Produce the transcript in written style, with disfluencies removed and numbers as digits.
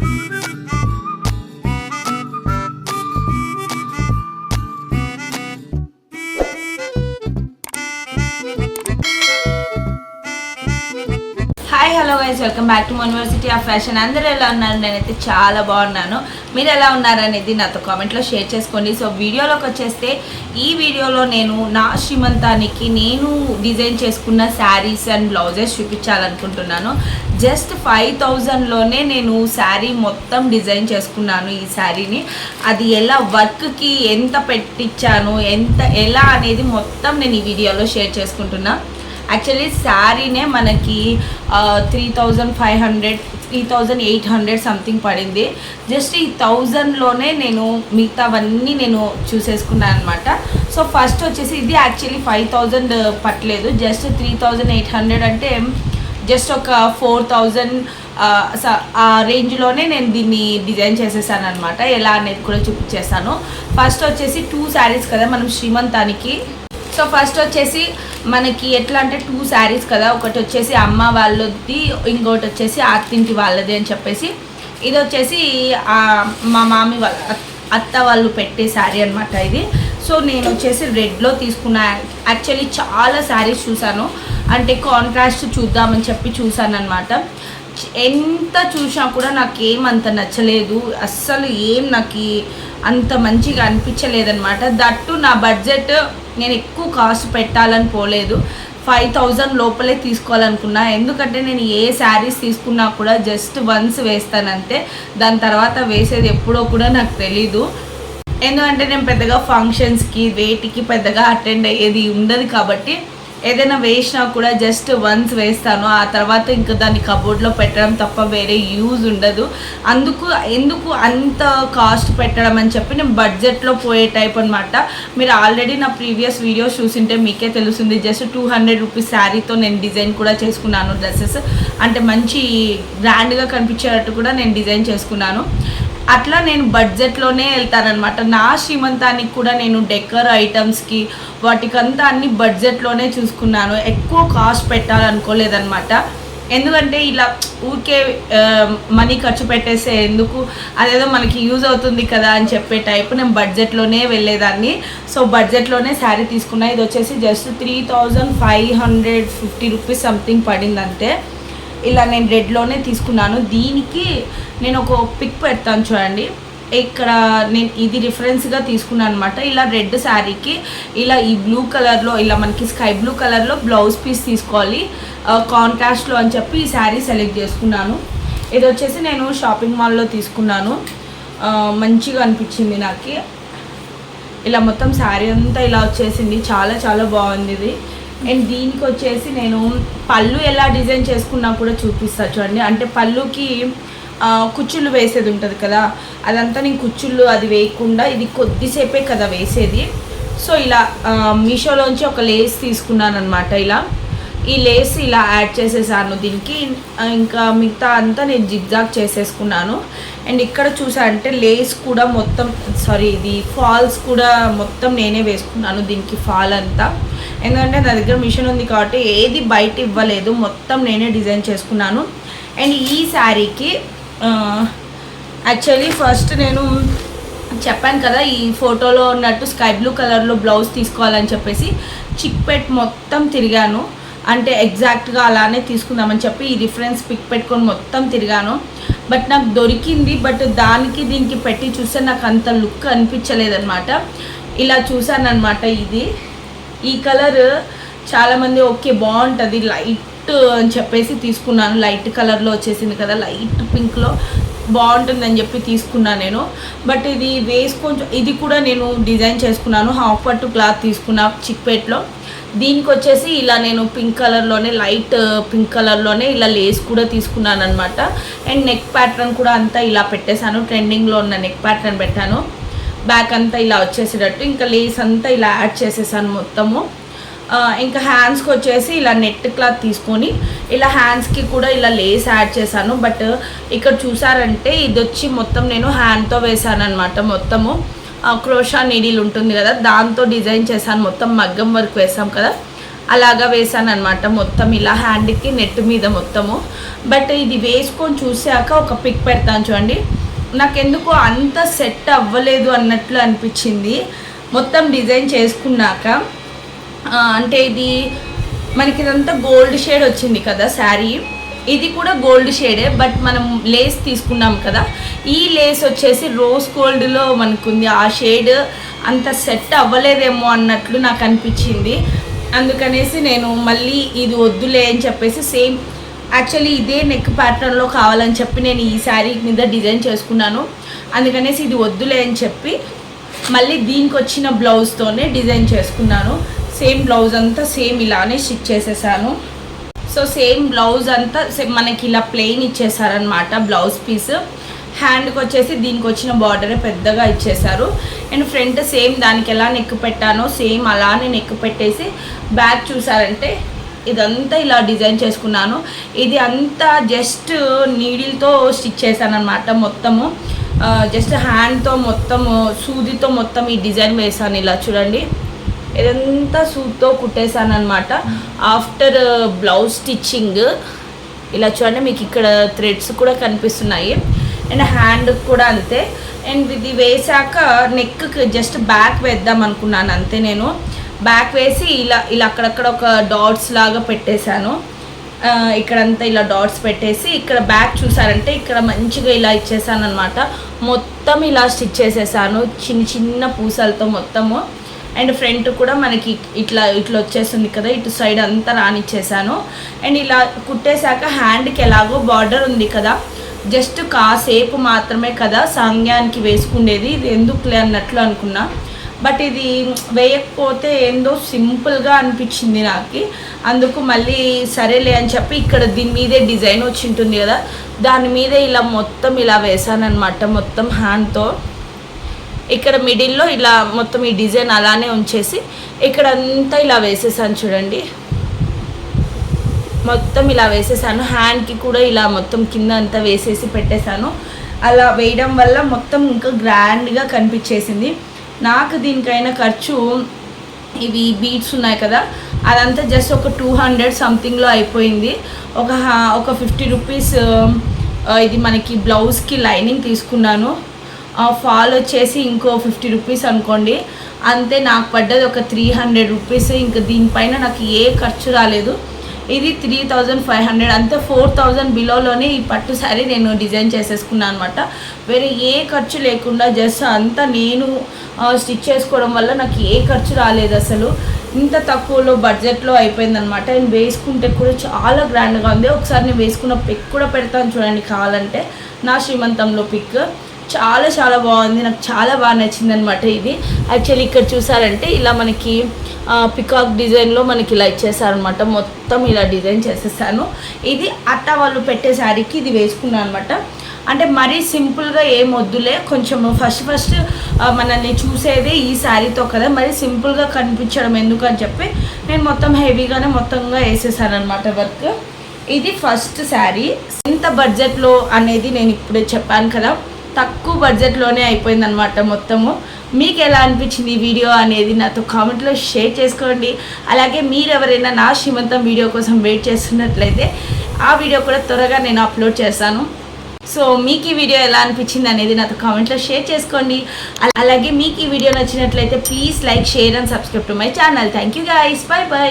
Hi hello guys, welcome back to university of fashion. అందరూ ఎలా ఉన్నారు? నేనైతే చాలా బాగున్నాను. మీరు ఎలా ఉన్నారనేది నాతో కామెంట్లో షేర్ చేసుకోండి. సో వీడియోలోకి వచ్చేస్తే, ఈ వీడియోలో నేను నా శ్రీమంతానికి నేను డిజైన్ చేసుకున్న శారీస్ అండ్ బ్లౌజెస్ చూపించాలనుకుంటున్నాను. జస్ట్ 5000లోనే నేను శారీ మొత్తం డిజైన్ చేసుకున్నాను. ఈ శారీని అది ఎలా వర్క్కి ఎంత పెట్టించాను, ఎలా అనేది మొత్తం నేను ఈ వీడియోలో షేర్ చేసుకుంటున్నాను. యాక్చువల్లీ శారీనే మనకి 3500 3800 సంథింగ్ పడింది. జస్ట్ ఈ 1000లోనే నేను మిగతావన్నీ నేను చూసేసుకున్నాను అనమాట. సో ఫస్ట్ వచ్చేసి ఇది యాక్చువల్లీ 5000 పట్టలేదు, జస్ట్ 3800 అంటే జస్ట్ ఒక 4000 ఆ రేంజ్లోనే నేను దీన్ని డిజైన్ చేసేసాను అనమాట. ఎలా అనేది కూడా చూపించేస్తాను. ఫస్ట్ వచ్చేసి 2 శారీస్ కదా మనం శ్రీమంతానికి. సో ఫస్ట్ వచ్చేసి మనకి ఎట్లా అంటే 2 శారీస్ కదా, ఒకటి వచ్చేసి అమ్మ వాళ్ళది, ఇంకోటి వచ్చేసి అత్తింటి వాళ్ళది అని చెప్పేసి. ఇది వచ్చేసి మా మామి వాళ్ళ అత్త వాళ్ళు పెట్టే శారీ అనమాట ఇది. సో నేను వచ్చేసి రెడ్లో తీసుకున్నా. యాక్చువల్లీ చాలా శారీస్ చూసాను, అంటే కాంట్రాస్ట్ చూద్దామని చెప్పి చూసాను అనమాట. ఎంత చూసినా కూడా నాకు ఏమంత నచ్చలేదు, అస్సలు ఏం నాకు అంత మంచిగా అనిపించలేదన్నమాట. దట్టు నా బడ్జెట్, నేను ఎక్కువ కాస్ట్ పెట్టాలని పోలేదు, 5000 లోపలే తీసుకోవాలనుకున్నా. ఎందుకంటే నేను ఏ శారీస్ తీసుకున్నా కూడా జస్ట్ వన్స్ వేస్తానంతే, దాని తర్వాత వేసేది ఎప్పుడో కూడా నాకు తెలీదు. ఎందుకంటే నేను పెద్దగా ఫంక్షన్స్కి వేటికి పెద్దగా అటెండ్ అయ్యేది ఉండదు కాబట్టి ఏదైనా వేసినా కూడా జస్ట్ వన్స్ వేస్తాను, ఆ తర్వాత ఇంకా దాన్ని కబోర్డ్లో పెట్టడం తప్ప వేరే యూజ్ ఉండదు. ఎందుకు అంత కాస్ట్ పెట్టడం అని చెప్పి నేను బడ్జెట్లో పోయే టైప్ అనమాట. మీరు ఆల్రెడీ నా ప్రీవియస్ వీడియోస్ చూసింటే మీకే తెలుస్తుంది. జస్ట్ 200 రూపీస్ శారీతో నేను డిజైన్ కూడా చేసుకున్నాను డ్రెస్సెస్. అంటే మంచి గ్రాండ్గా కనిపించేటట్టు కూడా నేను డిజైన్ చేసుకున్నాను. అట్లా నేను బడ్జెట్లోనే వెళ్తానమాట. నా శ్రీమంతానికి కూడా నేను డెకర్ ఐటమ్స్కి వాటికంతా అన్ని బడ్జెట్లోనే చూసుకున్నాను, ఎక్కువ కాస్ట్ పెట్టాలనుకోలేదన్నమాట. ఎందుకంటే ఇలా ఊరికే మనీ ఖర్చు పెట్టేస్తే ఎందుకు, అదేదో మనకి యూజ్ అవుతుంది కదా అని చెప్పే టైప్ నేను బడ్జెట్లోనే వెళ్ళేదాన్ని. సో బడ్జెట్లోనే శారీ తీసుకున్నా. ఇది వచ్చేసి జస్ట్ 3550 రూపీస్ సంథింగ్ పడింది అంతే. ఇలా నేను రెడ్లోనే తీసుకున్నాను. దీనికి నేను ఒక పిక్ పెడతాను చూడండి. ఇక్కడ నేను ఇది రిఫరెన్స్గా తీసుకున్నాను అనమాట. ఇలా రెడ్ శారీకి ఇలా ఈ బ్లూ కలర్లో, ఇలా మనకి స్కై బ్లూ కలర్లో బ్లౌజ్ పీస్ తీసుకోవాలి కాంట్రాస్ట్లో అని చెప్పి ఈ శారీ సెలెక్ట్ చేసుకున్నాను. ఇది వచ్చేసి నేను షాపింగ్ మాల్లో తీసుకున్నాను, మంచిగా అనిపించింది నాకు. ఇలా మొత్తం శారీ అంతా ఇలా వచ్చేసింది, చాలా చాలా బాగుంది ఇది. అండ్ దీనికి వచ్చేసి నేను పళ్ళు ఎలా డిజైన్ చేసుకున్నా కూడా చూపిస్తా చూడండి. అంటే పళ్ళుకి కుచ్చుళ్ళు వేసేది ఉంటుంది కదా, అదంతా నేను కుచ్చుళ్ళు అది వేయకుండా ఇది కొద్దిసేపే కదా వేసేది. సో ఇలా మీషోలోంచి ఒక లేస్ తీసుకున్నాను అనమాట. ఇలా ఈ లేస్ ఇలా యాడ్ చేసేసాను దీనికి. ఇంకా మిగతా అంతా నేను జిగ్జాగ్ చేసేసుకున్నాను. అండ్ ఇక్కడ చూసా అంటే లేస్ కూడా మొత్తం, ఇది ఫాల్స్ కూడా మొత్తం నేనే వేసుకున్నాను దీనికి, ఫాల్ అంతా. ఎందుకంటే నా దగ్గర మిషన్ ఉంది కాబట్టి ఏది బయట ఇవ్వలేదు, మొత్తం నేనే డిజైన్ చేసుకున్నాను. అండ్ ఈ శారీకి యాక్చువల్లీ ఫస్ట్ నేను చెప్పాను కదా, ఈ ఫోటోలో ఉన్నట్టు స్కై బ్లూ కలర్లో బ్లౌజ్ తీసుకోవాలని చెప్పేసి చిక్పెట్ మొత్తం తిరిగాను. అంటే ఎగ్జాక్ట్గా అలానే తీసుకుందామని చెప్పి ఈ రిఫరెన్స్ పిక్ పెట్టుకొని మొత్తం తిరిగాను. బట్ నాకు దొరికింది, బట్ దానికి దీనికి పెట్టి చూస్తే నాకు అంత లుక్ అనిపించలేదన్నమాట. ఇలా చూసాను అనమాట. ఈ కలర్ చాలామంది ఓకే బాగుంటుంది లైట్ అని చెప్పేసి తీసుకున్నాను. లైట్ కలర్లో వచ్చేసింది కదా, లైట్ పింక్లో బాగుంటుందని చెప్పి తీసుకున్నాను నేను. బట్ ఇది వేసుకొని ఇది కూడా నేను డిజైన్ చేసుకున్నాను. హాఫ్ పట్టు క్లాత్ తీసుకున్నా చిక్పేట్లో. దీనికి వచ్చేసి ఇలా నేను పింక్ కలర్లోనే, లైట్ పింక్ కలర్లోనే ఇలా లేస్ కూడా తీసుకున్నాను అనమాట. అండ్ నెక్ ప్యాటర్న్ కూడా అంతా ఇలా పెట్టేశాను, ట్రెండింగ్లో ఉన్న నెక్ ప్యాటర్న్ పెట్టాను. బ్యాక్ అంతా ఇలా వచ్చేసేటట్టు ఇంకా లేస్ అంతా ఇలా యాడ్ చేసేసాను మొత్తము. ఇంకా హ్యాండ్స్కి వచ్చేసి ఇలా నెట్ క్లాత్ తీసుకొని ఇలా హ్యాండ్స్కి కూడా ఇలా లేస్ యాడ్ చేశాను. బట్ ఇక్కడ చూసారంటే ఇది వచ్చి మొత్తం నేను హ్యాండ్తో వేసాను అనమాట. మొత్తము క్రోషా నీడిల్ ఉంటుంది కదా, దాంతో డిజైన్ చేశాను. మొత్తం మగ్గం వర్క్ వేసాం కదా, అలాగా వేసాను అనమాట మొత్తం ఇలా హ్యాండ్కి నెట్ మీద మొత్తము. బట్ ఇది వేసుకొని చూసాక ఒక పిక్ పెడతాను చూడండి. నాకెందుకో అంత సెట్ అవ్వలేదు అన్నట్లు అనిపించింది మొత్తం డిజైన్ చేసుకున్నాక. అంటే ఇది మనకి ఇదంతా గోల్డ్ షేడ్ వచ్చింది కదా శారీ, ఇది కూడా గోల్డ్ షేడే. బట్ మనం లేస్ తీసుకున్నాం కదా, ఈ లేస్ వచ్చేసి రోజ్ గోల్డ్లో మనకుంది. ఆ షేడ్ అంత సెట్ అవ్వలేదేమో అన్నట్లు నాకు అనిపించింది. అందుకనేసి నేను మళ్ళీ ఇది వద్దులే అని చెప్పేసి సేమ్ యాక్చువల్లీ ఇదే నెక్ ప్యాటర్న్లో కావాలని చెప్పి నేను ఈ శారీ మీద డిజైన్ చేసుకున్నాను. అందుకనేసి ఇది వద్దులే అని చెప్పి మళ్ళీ దీనికి వచ్చిన బ్లౌజ్తోనే డిజైన్ చేసుకున్నాను. సేమ్ బ్లౌజ్ అంతా సేమ్ ఇలానే స్టిచ్ చేసేసాను. సో సేమ్ బ్లౌజ్ అంతా మనకి ఇలా ప్లెయిన్ ఇచ్చేసారనమాట బ్లౌజ్ పీస్. హ్యాండ్కి వచ్చేసి దీనికి వచ్చిన బార్డరే పెద్దగా ఇచ్చేసారు. అండ్ ఫ్రంట్ సేమ్ దానికి ఎలా నెక్ పెట్టానో సేమ్ అలానే నెక్ పెట్టేసి బ్యాక్ చూసారంటే ఇదంతా ఇలా డిజైన్ చేసుకున్నాను. ఇది అంతా జస్ట్ నీడిల్తో స్టిచ్ చేశాను అనమాట మొత్తము. జస్ట్ హ్యాండ్తో మొత్తము సూదితో మొత్తం ఈ డిజైన్ వేసాను. ఇలా చూడండి, ఇదంతా సూదితో కుట్టేశాను అనమాట. ఆఫ్టర్ బ్లౌజ్ స్టిచ్చింగ్ ఇలా చూడండి, మీకు ఇక్కడ థ్రెడ్స్ కూడా కనిపిస్తున్నాయి. అండ్ హ్యాండ్ కూడా అంతే. అండ్ ఇది వేసాక నెక్కి జస్ట్ బ్యాక్ వేద్దాం అనుకున్నాను అంతే. నేను బ్యాక్ వేసి ఇలా ఇలా అక్కడక్కడ ఒక డాట్స్ లాగా పెట్టేశాను. ఇక్కడంతా ఇలా డాట్స్ పెట్టేసి ఇక్కడ బ్యాక్ చూసారంటే ఇక్కడ మంచిగా ఇలా ఇచ్చేసాను అనమాట. మొత్తం ఇలా స్టిచ్ చేసేసాను చిన్న చిన్న పూసలతో మొత్తము. అండ్ ఫ్రంట్ కూడా మనకి ఇట్లా ఇట్లా వచ్చేస్తుంది కదా, ఇటు సైడ్ అంతా రానిచ్చేసాను. అండ్ ఇలా కుట్టేశాక హ్యాండ్కి ఎలాగో బార్డర్ ఉంది కదా, జస్ట్ కాసేపు మాత్రమే కదా సాంగ్యానికి వేసుకునేది, ఇది ఎందుకులే అన్నట్లు అనుకున్నా. బట్ ఇది వేయకపోతే ఏందో సింపుల్గా అనిపించింది నాకు. అందుకు మళ్ళీ సరేలే అని చెప్పి ఇక్కడ దీని మీదే డిజైన్ వచ్చి ఉంటుంది కదా, దాని మీదే ఇలా మొత్తం ఇలా వేసాను అనమాట మొత్తం హ్యాండ్తో. ఇక్కడ మిడిల్లో ఇలా మొత్తం ఈ డిజైన్ అలానే ఉంచేసి ఇక్కడ అంతా ఇలా వేసేసాను చూడండి, మొత్తం ఇలా వేసేసాను. హ్యాండ్కి కూడా ఇలా మొత్తం కింద అంతా వేసేసి పెట్టేశాను. అలా వేయడం వల్ల మొత్తం ఇంకా గ్రాండ్గా కనిపించేసింది. నాకు దీనికైనా ఖర్చు ఇవి బీడ్స్ ఉన్నాయి కదా, అదంతా జస్ట్ ఒక 200 సంథింగ్లో అయిపోయింది. ఒక 50 రూపీస్ ఇది మనకి బ్లౌజ్కి లైనింగ్ తీసుకున్నాను. ఫాల్ వచ్చేసి ఇంకో 50 రూపీస్ అనుకోండి అంతే. నాకు పడ్డది ఒక 300 రూపీస్. ఇంకా దీనిపైన నాకు ఏ ఖర్చు రాలేదు. ఇది 3500 అంతే. 4000 బిలోలోనే ఈ పట్టు శారీ నేను డిజైన్ చేసేసుకున్నాను అనమాట. వేరే ఏ ఖర్చు లేకుండా జస్ట్ అంతా నేను స్టిచ్ చేసుకోవడం వల్ల నాకు ఏ ఖర్చు రాలేదు అసలు. ఇంత తక్కువలో బడ్జెట్లో అయిపోయిందనమాట. నేను వేసుకుంటే కూడా చాలా గ్రాండ్గా ఉంది. ఒకసారి నేను వేసుకున్న పిక్ కూడా పెడతాను చూడండి కావాలంటే, నా శ్రీమంతంలో పిక్. చాలా చాలా బాగుంది, నాకు చాలా బాగా నచ్చింది అనమాట ఇది. యాక్చువల్లీ ఇక్కడ చూసారంటే ఇలా మనకి పికాక్ డిజైన్లో మనకి ఇలా ఇచ్చేసారనమాట. మొత్తం ఇలా డిజైన్ చేసేసాను. ఇది అత్త వాళ్ళు పెట్టే శారీకి ఇది వేసుకున్నాను అనమాట. అంటే మరీ సింపుల్గా ఏం వద్దులే, కొంచెం ఫస్ట్ మనల్ని చూసేది ఈ శారీతో కదా, మరి సింపుల్గా కనిపించడం ఎందుకు అని చెప్పి నేను మొత్తం హెవీగానే మొత్తంగా వేసేసాను అనమాట వర్క్. ఇది ఫస్ట్ శారీ. ఎంత బడ్జెట్లో అనేది నేను ఇప్పుడే చెప్పాను కదా, తక్కువ బడ్జెట్లోనే అయిపోయిందనమాట మొత్తము. మీకు ఎలా అనిపించింది ఈ వీడియో అనేది నాతో కామెంట్లో షేర్ చేసుకోండి. అలాగే మీరు ఎవరైనా నా శ్రీమంతం వీడియో కోసం వెయిట్ చేస్తున్నట్లయితే ఆ వీడియో కూడా త్వరగా నేను అప్లోడ్ చేస్తాను. సో మీకు ఈ వీడియో ఎలా అనిపించింది అనేది నాతో కామెంట్లో షేర్ చేసుకోండి. అలాగే మీకు ఈ వీడియో నచ్చినట్లయితే please like, share and subscribe to my channel. Thank you guys, by by.